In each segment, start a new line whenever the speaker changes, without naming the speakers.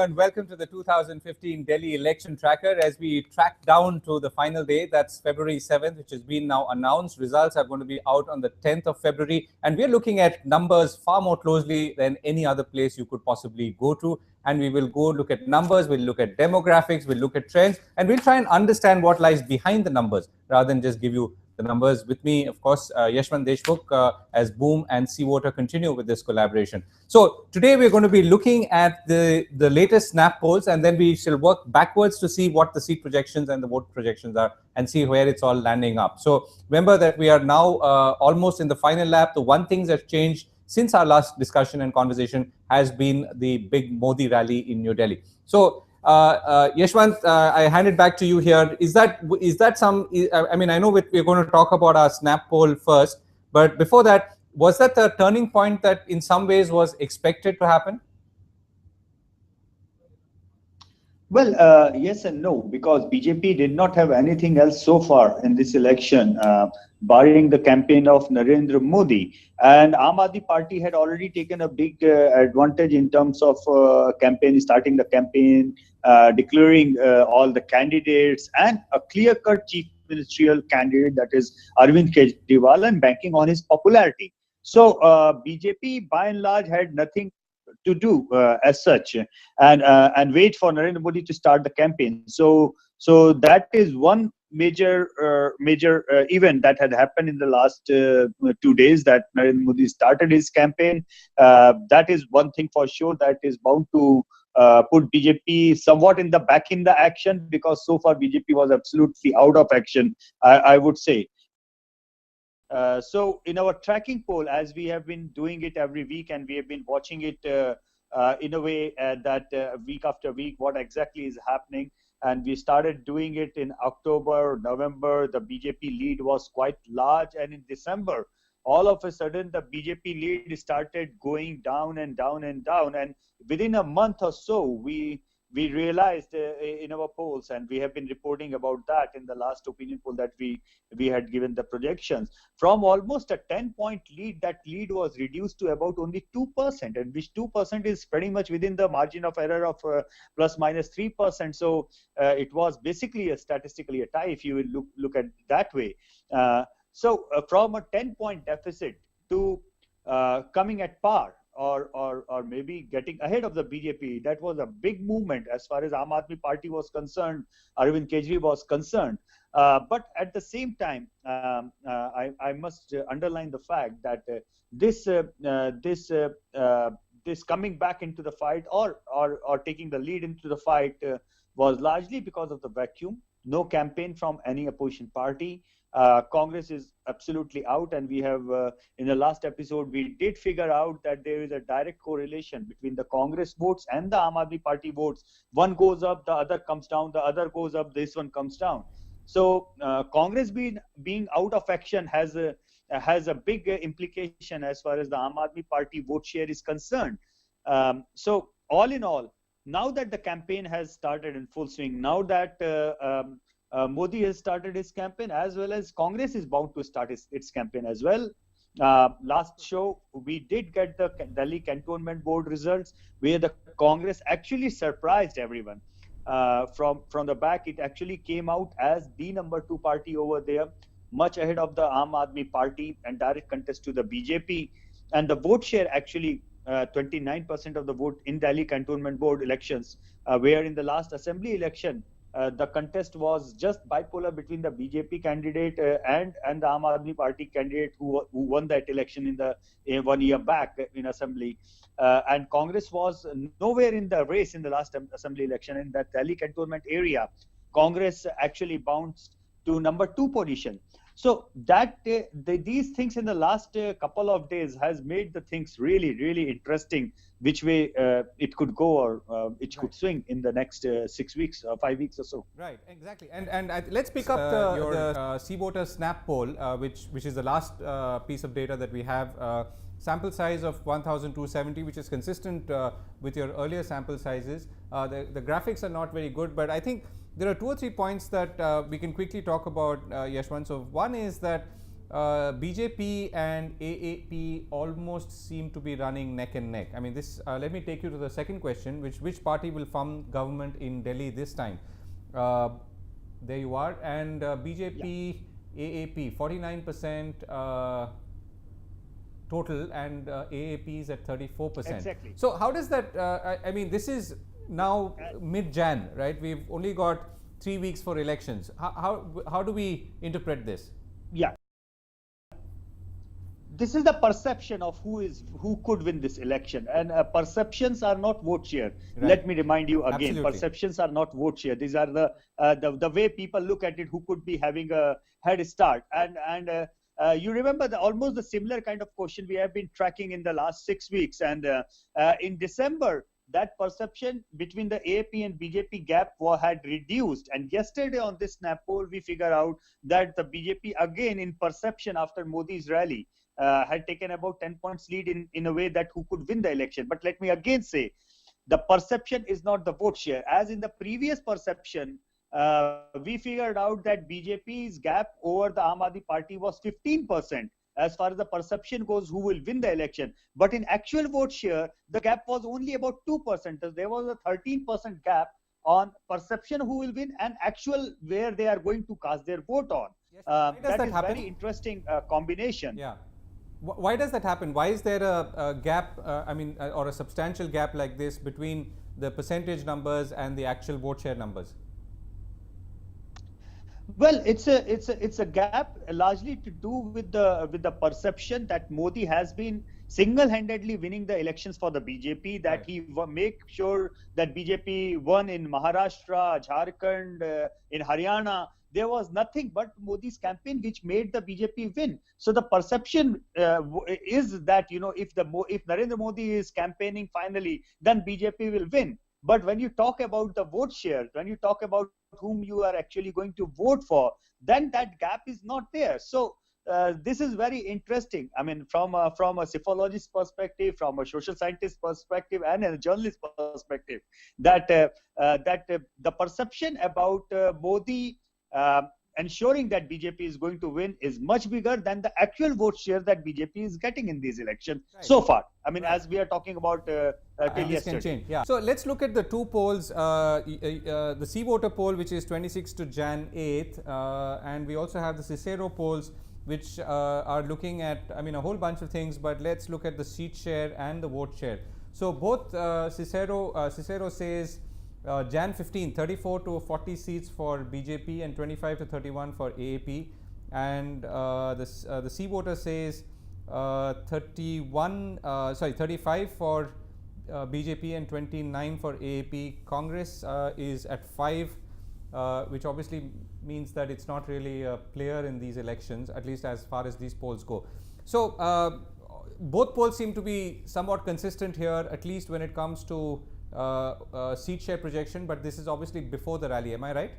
and welcome to the 2015 Delhi Election Tracker. As we track down to the final day, that's February 7th, which has been now announced. Results are going to be out on the 10th of February, and we're looking at numbers far more closely than any other place you could possibly go to. And we will go look at numbers, we'll look at demographics, we'll look at trends, and we'll try and understand what lies behind the numbers rather than just give you the numbers. With me, of course, Yashwant Deshmukh, as Boom and Seawater continue with this collaboration. So today we're going to be looking at the latest snap polls, and then we shall work backwards to see what the seat projections and the vote projections are and see where it's all landing up. So remember that we are now almost in the final lap. The one thing that's changed since our last discussion and conversation has been the big Modi rally in New Delhi. So Yashwant, I hand it back to you here. Is that some? I mean, I know we're going to talk about our snap poll first, but before that, was that the turning point that in some ways was expected to happen?
Well, yes and no, because BJP did not have anything else so far in this election, barring the campaign of Narendra Modi. And Aam Aadmi Party had already taken a big advantage in terms of starting the campaign, declaring all the candidates, and a clear-cut chief ministerial candidate, that is Arvind Kejriwal, and banking on his popularity. So BJP, by and large, had nothing to do as such, and wait for Narendra Modi to start the campaign. So that is one major event that had happened in the last 2 days, that Narendra Modi started his campaign. That is one thing for sure that is bound to put BJP somewhat in the action, because so far BJP was absolutely out of action, I would say. So in our tracking poll, as we have been doing it every week, and we have been watching it in a way that week after week, what exactly is happening. And we started doing it in October, November. The BJP lead was quite large. And in December, all of a sudden, the BJP lead started going down and down and down. And within a month or so, we realized in our polls, and we have been reporting about that in the last opinion poll that we had given the projections, from almost a 10-point lead, that lead was reduced to about only 2%, and which 2% is pretty much within the margin of error of plus minus 3%. So it was basically statistically a tie, if you will look at it that way. So from a 10-point deficit to coming at par, or maybe getting ahead of the BJP, that was a big movement as far as Aam Aadmi Party was concerned, Arvind Kejriwal was concerned. But at the same time, I must underline the fact that this coming back into the fight, or taking the lead into the fight, was largely because of the vacuum. No campaign from any opposition party. Congress is absolutely out, and we have in the last episode we did figure out that there is a direct correlation between the Congress votes and the Aam Aadmi Party votes. One goes up, the other comes down, the other goes up, this one comes down. So Congress being out of action has a big implication as far as the Aam Aadmi Party vote share is concerned. So all in all, now that the campaign has started in full swing, now that Modi has started his campaign, as well as Congress is bound to start its campaign as well. Last show, we did get the Delhi Cantonment Board results, where the Congress actually surprised everyone. From the back, it actually came out as the number 2 party over there, much ahead of the Aam Aadmi Party, and direct contest to the BJP. And the vote share actually 29% of the vote in Delhi Cantonment Board elections, where in the last assembly election, the contest was just bipolar between the BJP candidate and the Aam Aadmi Party candidate who won that election in 1 year back in assembly. And Congress was nowhere in the race in the last assembly election. In that Delhi cantonment area, Congress actually bounced to number 2 position. So that these things in the last couple of days has made the things really, really interesting, which way it could go, or it could swing in the next 6 weeks or 5 weeks or so.
Right, exactly. And let's pick up your Seawater snap poll, which is the last piece of data that we have. Sample size of 1,270, which is consistent with your earlier sample sizes. The graphics are not very good, but I think there are 2 or 3 points that we can quickly talk about, Yashwant. So one is that BJP and AAP almost seem to be running neck and neck. I mean, this. Let me take you to the second question: which party will form government in Delhi this time? There you are, and BJP, AAP, 49% total, and AAP is at 34%.
Exactly.
So how does that? I mean, this is now mid-Jan, right? We've only got 3 weeks for elections. How do we interpret this?
Yeah. This is the perception of who could win this election, and perceptions are not vote share.
Right.
Let me remind you again:
Absolutely.
Perceptions are not vote share. These are the way people look at it, who could be having a head start. And you remember almost the similar kind of question we have been tracking in the last 6 weeks, and in December, that perception between the AAP and BJP gap had reduced. And yesterday on this snap poll, we figure out that the BJP again in perception after Modi's rally had taken about 10 points lead in a way that who could win the election. But let me again say, the perception is not the vote share. As in the previous perception, we figured out that BJP's gap over the Aam Aadmi Party was 15%. As far as the perception goes, who will win the election. But in actual vote share, the gap was only about 2%. There was a 13% gap on perception who will win and actual where they are going to cast their vote on.
Yes. Why does that
is
happen?
Very interesting combination.
Yeah. Why does that happen? Why is there a gap, or a substantial gap like this between the percentage numbers and the actual vote share numbers?
Well, it's a gap largely to do with the perception that Modi has been single-handedly winning the elections for the BJP, that
Right.
he make sure that BJP won in Maharashtra, Jharkhand, in Haryana. There was nothing but Modi's campaign which made the BJP win. So the perception is that, if Narendra Modi is campaigning finally, then BJP will win. But when you talk about the vote share, when you talk about whom you are actually going to vote for, then that gap is not there. So this is very interesting. I mean, from a psephologist perspective, from a social scientist perspective, and a journalist perspective, that the perception about Modi ensuring that BJP is going to win is much bigger than the actual vote share that BJP is getting in these elections so far. I mean, as we are talking about till
This can
yesterday.
change. Yeah. So let's look at the two polls. The C voter poll, which is 26th to Jan 8th, and we also have the Cicero polls, which are looking at, a whole bunch of things. But let's look at the seat share and the vote share. So both Cicero says Jan 15, 34 to 40 seats for BJP and 25 to 31 for AAP, and the C voter says 35 for BJP and 29 for AAP. Congress is at 5, which obviously means that it's not really a player in these elections, at least as far as these polls go. So both polls seem to be somewhat consistent here, at least when it comes to seat share projection, but this is obviously before the rally. Am I right?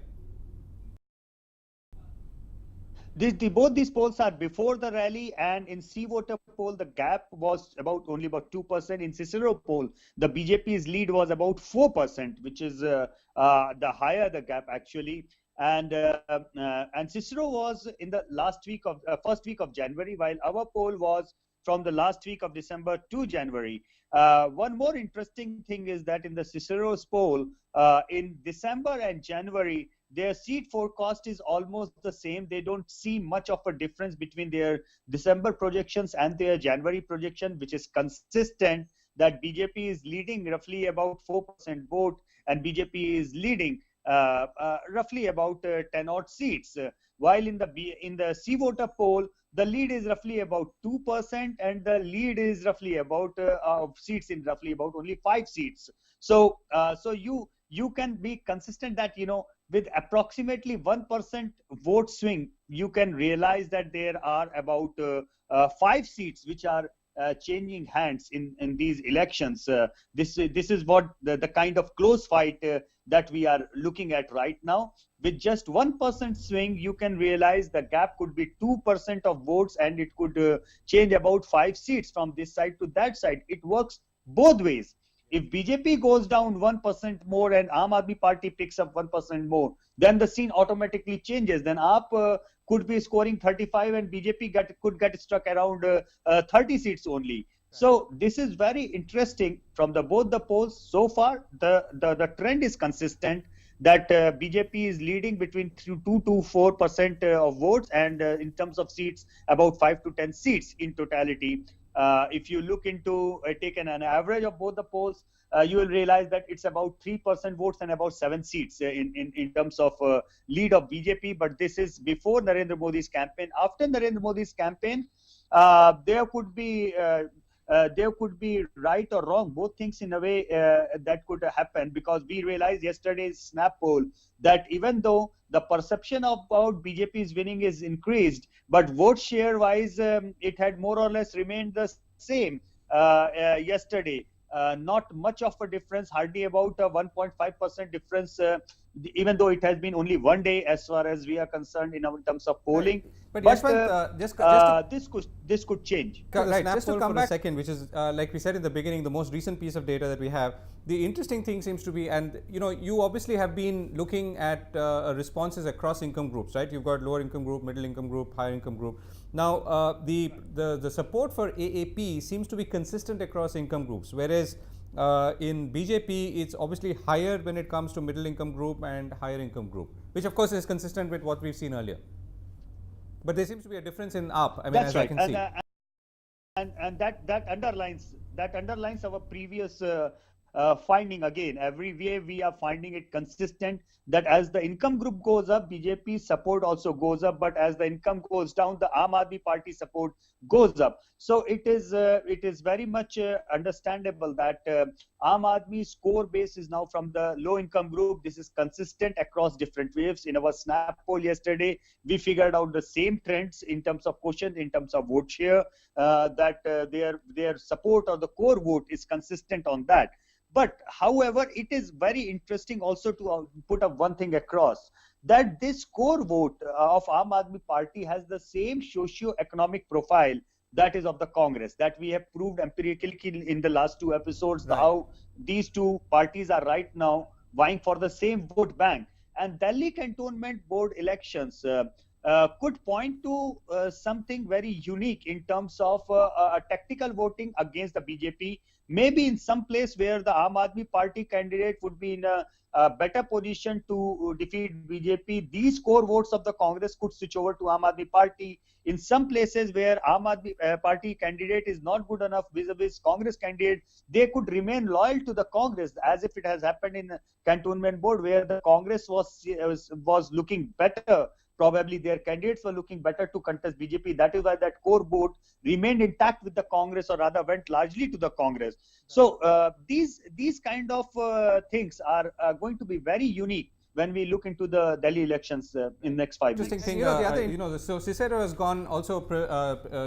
Both these polls are before the rally, and in C voter poll, the gap was only about 2%. In Cicero poll, the BJP's lead was about 4%, which is the higher the gap actually. And Cicero was in the first week of January, while our poll was from the last week of December to January. One more interesting thing is that in the Cicero's poll, in December and January, their seat forecast is almost the same. They don't see much of a difference between their December projections and their January projection, which is consistent that BJP is leading roughly about 4% vote, and BJP is leading roughly about 10 odd seats. While in the C voter poll, the lead is roughly about 2%, and the lead is roughly about seats in roughly about only 5 seats. So you can be consistent that with approximately 1% vote swing, you can realize that there are about 5 seats which are changing hands in these elections. This is what the kind of close fight that we are looking at right now. With just 1% swing, you can realize the gap could be 2% of votes, and it could change about 5 seats from this side to that side. It works both ways. If BJP goes down 1% more and Aam Aadmi Party picks up 1% more, then the scene automatically changes. Then AAP could be scoring 35 and BJP could get stuck around 30 seats only. So this is very interesting from both the polls. So far, the trend is consistent that BJP is leading between 2 to 4% of votes, and in terms of seats, about 5 to 10 seats in totality. If you look into taken an average of both the polls, you will realize that it's about 3% votes and about 7 seats in terms of lead of BJP. But this is before Narendra Modi's campaign. After Narendra Modi's campaign, there could be right or wrong, both things in a way that could happen, because we realized yesterday's Snap poll that even though the perception about BJP's winning is increased, but vote share wise, it had more or less remained the same yesterday. Not much of a difference, hardly about a 1.5% difference, even though it has been only one day as far as we are concerned in terms of polling.
But Yashwant,
this could change.
Right, just to come back a second, which is like we said in the beginning, the most recent piece of data that we have. The interesting thing seems to be, and you obviously have been looking at responses across income groups, right? You've got lower income group, middle income group, higher income group. Now, the support for AAP seems to be consistent across income groups, whereas in BJP, it's obviously higher when it comes to middle income group and higher income group, which of course is consistent with what we've seen earlier. But there seems to be a difference in AAP. I mean,
that's
as
right.
I can see.
And that underlines our previous finding again. Every way we are finding it consistent that as the income group goes up, BJP support also goes up, but as the income goes down, the Aam Aadmi Party support goes up. So it is very much understandable that Aam Aadmi's core base is now from the low income group. This is consistent across different waves. In our Snap poll yesterday, we figured out the same trends in terms of quotient, in terms of vote share, that their support or the core vote is consistent on that. But however, it is very interesting also to put up one thing across, that this core vote of Aam Aadmi Party has the same socio-economic profile that is of the Congress, that we have proved empirically in the last two episodes, right, how these two parties are right now vying for the same vote bank. And Delhi Cantonment Board elections could point to something very unique in terms of a tactical voting against the BJP. Maybe in some place where the Aam Aadmi Party candidate would be in a better position to defeat BJP, these core votes of the Congress could switch over to Aam Aadmi Party. In some places where Aam Aadmi Party candidate is not good enough vis-a-vis Congress candidate, they could remain loyal to the Congress, as if it has happened in Cantonment Board, where the Congress was looking better. Probably their candidates were looking better to contest BJP. That is why that core vote remained intact with the Congress, or rather went largely to the Congress. So these kind of things are going to be very unique when we look into the Delhi elections in next 5 weeks.
Interesting thing, so Cicero has gone also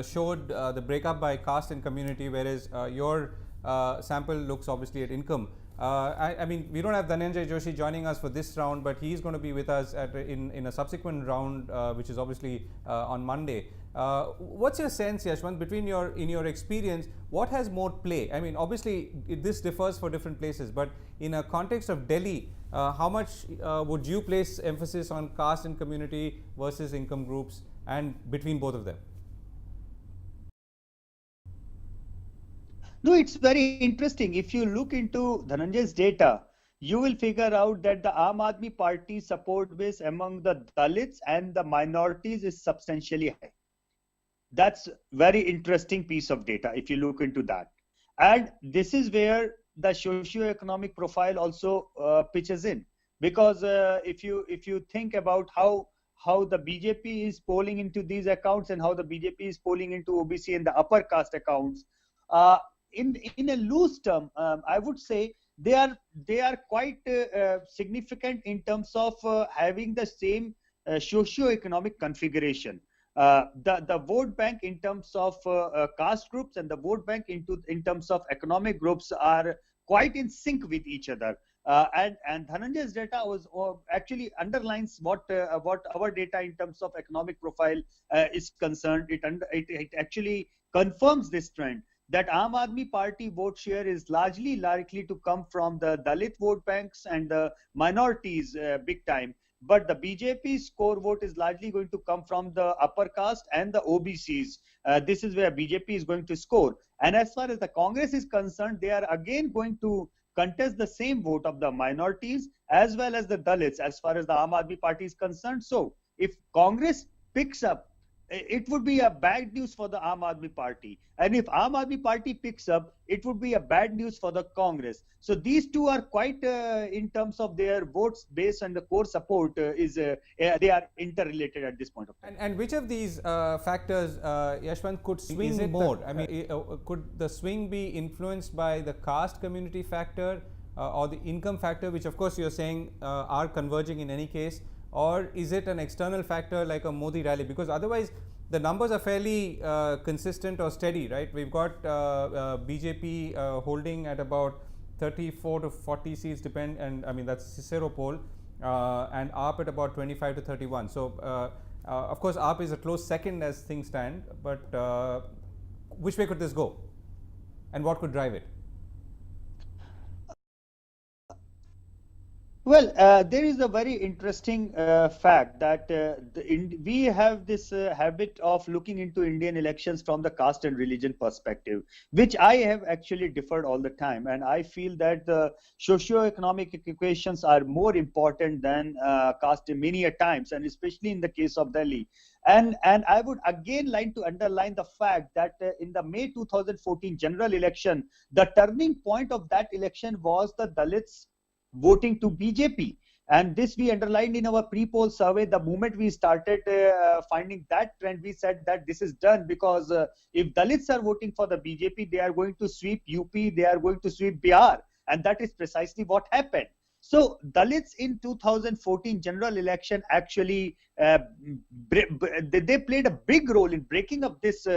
showed the breakup by caste and community, whereas your sample looks obviously at income. I mean, we don't have Dhananjay Joshi joining us for this round, but he's going to be with us in a subsequent round, which is obviously on Monday. What's your sense, Yashwant, in your experience, what has more play? I mean, obviously this differs for different places, but in a context of Delhi, how much would you place emphasis on caste and community versus income groups, and between both of them?
No, it's very interesting. If you look into Dhananjay's data, you will figure out that the Aam Aadmi Party support base among the Dalits and the minorities is substantially high. That's very interesting piece of data if you look into that. And this is where the socio-economic profile also pitches in, because if you think about how the BJP is polling into these accounts and how the BJP is polling into OBC and the upper caste accounts, in a loose term, I would say they are quite significant in terms of having the same socio-economic configuration. The vote bank in terms of caste groups and the vote bank in terms of economic groups are quite in sync with each other. And Dhananjay's data actually underlines what our data in terms of economic profile is concerned. It actually confirms this trend, that Aam Aadmi Party vote share is largely likely to come from the Dalit vote banks and the minorities big time. but the BJP's core vote is largely going to come from the upper caste and the OBCs. This is where BJP is going to score. And as far as the Congress is concerned, they are again going to contest the same vote of the minorities as well as the Dalits as far as the Aam Aadmi Party is concerned. So if Congress picks up, it would be a bad news for the Aam Aadmi Party. And if Aam Aadmi Party picks up, it would be a bad news for the Congress. So these two are quite, in terms of their votes based on the core support, they are interrelated at this point of time.
And which of these factors, Yashwant, could swing more? I mean, could the swing be influenced by the caste community factor or the income factor, which of course you're saying are converging in any case? Or is it an external factor like a Modi rally? Because otherwise the numbers are fairly consistent or steady, right? We've got BJP holding at about 34 to 40 seats, and I mean that's Cicero poll, and AAP at about 25 to 31. So of course AAP is a close second as things stand, but which way could this go, and what could drive it?
Well, there is a very interesting fact that we have this habit of looking into Indian elections from the caste and religion perspective, which I have actually differed all the time. And I feel that the socio-economic equations are more important than caste many a times, and especially in the case of Delhi. And I would again like to underline the fact that in the May 2014 general election, the turning point of that election was the Dalits voting to BJP. And this we underlined in our pre-poll survey. The moment we started finding that trend, we said that this is done because if Dalits are voting for the BJP, they are going to sweep UP, they are going to sweep Bihar. And that is precisely what happened. So Dalits in 2014 general election actually, they played a big role in breaking up this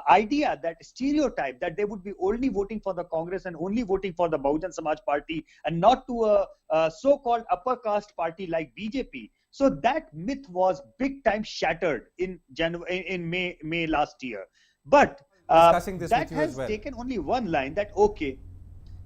idea, that stereotype that they would be only voting for the Congress and only voting for the Bahujan Samaj Party and not to a so-called upper caste party like BJP. So that myth was big time shattered in May last year. But that has taken only one line, that okay,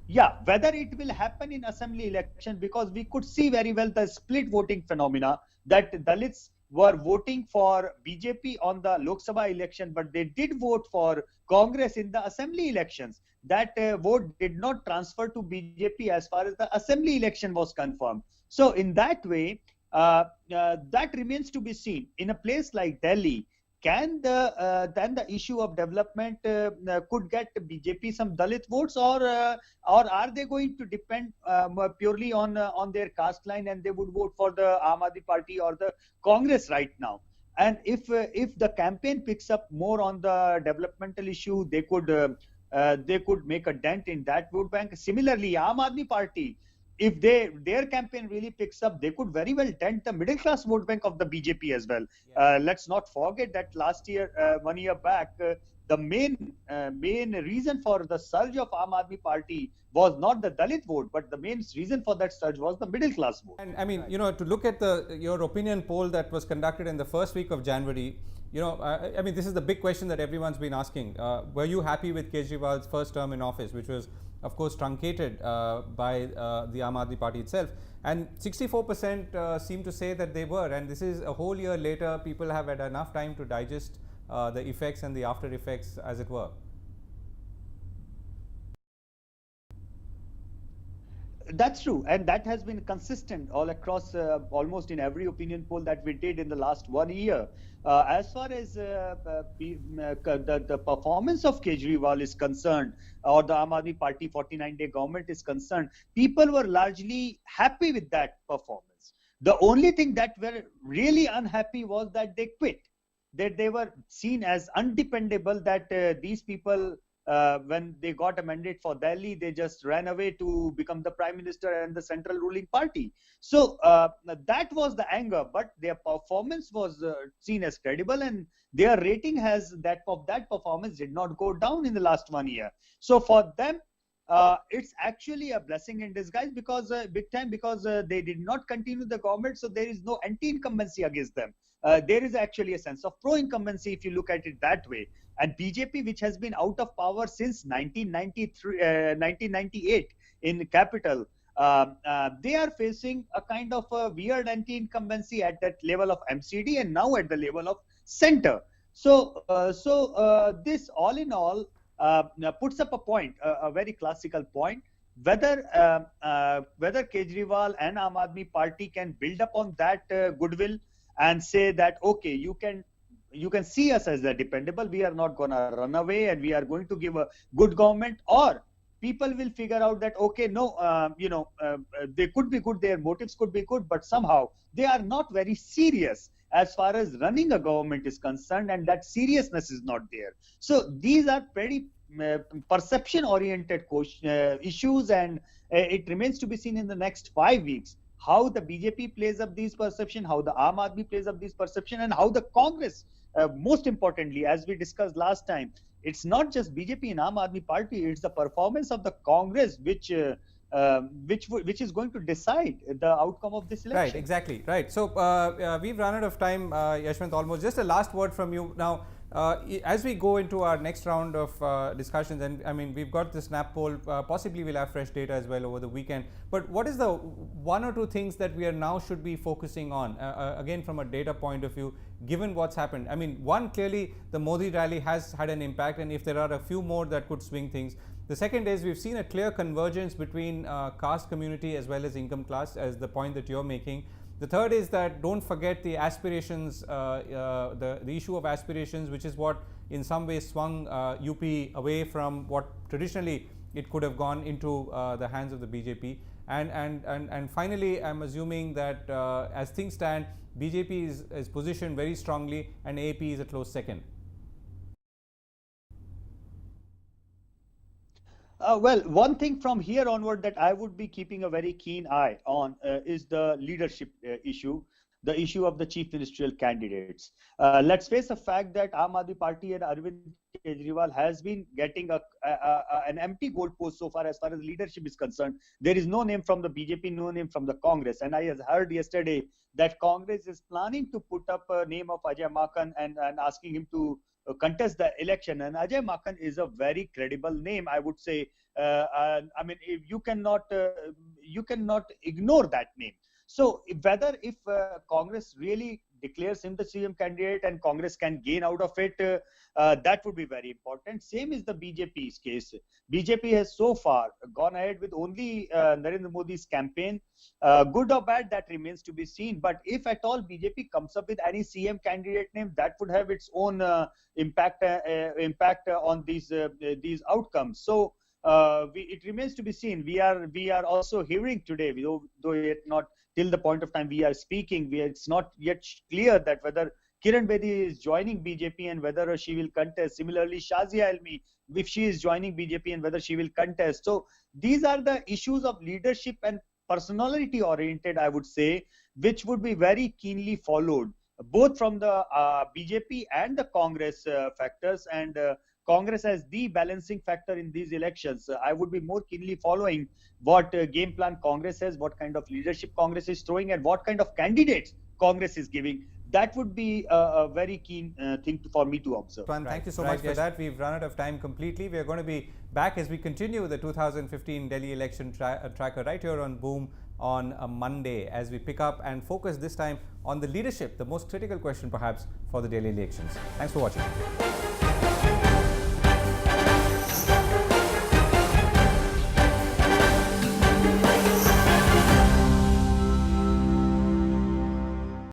yeah, whether it will happen in assembly election, because we could see very well the split voting phenomena, that Dalits were voting for BJP on the Lok Sabha election, but they did vote for Congress in the assembly elections. That vote did not transfer to BJP as far as the assembly election was confirmed. So in that way, that remains to be seen. In a place like Delhi, can then the issue of development could get BJP some Dalit votes, or are they going to depend purely on their caste line, and they would vote for the Aam Aadmi Party or the Congress right now? And if the campaign picks up more on the developmental issue, they could make a dent in that vote bank. Similarly, Aam Aadmi Party, if their campaign really picks up, they could very well dent the middle class vote bank of the BJP as well. Yeah. Let's not forget that last year, 1 year back, the main reason for the surge of Aam Aadmi Party was not the Dalit vote, but the main reason for that surge was the middle class vote.
And I mean, to look at your opinion poll that was conducted in the first week of January, I mean, this is the big question that everyone's been asking. Were you happy with Kejriwal's first term in office, which was, of course, truncated by the Aam Aadmi Party itself? And 64% seem to say that they were. And this is a whole year later. People have had enough time to digest the effects and the after effects, as it were.
That's true, and that has been consistent all across almost in every opinion poll that we did in the last 1 year. As far as the performance of Kejriwal is concerned, or the Aam Aadmi Party 49-day government is concerned, people were largely happy with that performance. The only thing that were really unhappy was that they quit, that they were seen as undependable, that these people, when they got a mandate for Delhi, they just ran away to become the prime minister and the central ruling party. So that was the anger, but their performance was seen as credible, and their rating has that performance did not go down in the last 1 year. So for them, it's actually a blessing in disguise, because big time, because they did not continue the government, so there is no anti-incumbency against them. There is actually a sense of pro-incumbency if you look at it that way. And BJP, which has been out of power since 1998 in capital, they are facing a kind of a weird anti-incumbency at that level of MCD and now at the level of center. So, this all in all puts up a point, a very classical point, whether whether Kejriwal and Aam Aadmi Party can build upon that goodwill and say that, okay, you can see us as a dependable, we are not going to run away and we are going to give a good government, or people will figure out that, okay, no, they could be good, their motives could be good, but somehow they are not very serious as far as running a government is concerned, and that seriousness is not there. So these are pretty perception oriented issues, and it remains to be seen in the next 5 weeks how the BJP plays up these perception, how the Aam Aadmi plays up these perception, and how the Congress, most importantly, as we discussed last time, it's not just BJP and Aam Aadmi Party, it's the performance of the Congress which is going to decide the outcome of this election.
Right, exactly, right. So we've run out of time, Yashwant, almost. Just a last word from you now. As we go into our next round of discussions, and I mean, we've got the snap poll, possibly we'll have fresh data as well over the weekend, but what is the one or two things that we are now should be focusing on, again from a data point of view, given what's happened? I mean, one, clearly the Modi rally has had an impact, and if there are a few more that could swing things. The second is we've seen a clear convergence between caste community as well as income class, as the point that you're making. The third is that don't forget the aspirations, the issue of aspirations, which is what in some ways swung UP away from what traditionally it could have gone into the hands of the BJP. And finally, I'm assuming that as things stand, BJP is positioned very strongly and AAP is a close second.
Well, one thing from here onward that I would be keeping a very keen eye on is the leadership issue, the issue of the chief ministerial candidates. Let's face the fact that Aam Aadmi Party and Arvind Kejriwal has been getting an empty goalpost so far as leadership is concerned. There is no name from the BJP, no name from the Congress. And I heard yesterday that Congress is planning to put up a name of Ajay Maken and asking him to contest the election. And Ajay Maken is a very credible name, I would say. I mean, you cannot ignore that name. So whether if Congress really declares him the CM candidate and Congress can gain out of it, that would be very important. Same is the BJP's case. BJP has so far gone ahead with only Narendra Modi's campaign. Good or bad, that remains to be seen. But if at all BJP comes up with any CM candidate name, that would have its own impact on these outcomes. So it remains to be seen. We are also hearing today, though yet not till the point of time we are speaking, it's not yet clear that whether Kiran Bedi is joining BJP and whether she will contest. Similarly, Shazia Elmi, if she is joining BJP and whether she will contest. So these are the issues of leadership and personality oriented, I would say, which would be very keenly followed, both from the BJP and the Congress factors, and Congress as the balancing factor in these elections. I would be more keenly following what game plan Congress has, what kind of leadership Congress is throwing, and what kind of candidates Congress is giving. That would be a very keen thing for me to observe.
Thank you so much for that. We've run out of time completely. We are going to be back as we continue the 2015 Delhi election tracker right here on Boom on a Monday, as we pick up and focus this time on the leadership, the most critical question perhaps for the Delhi elections. Thanks for watching.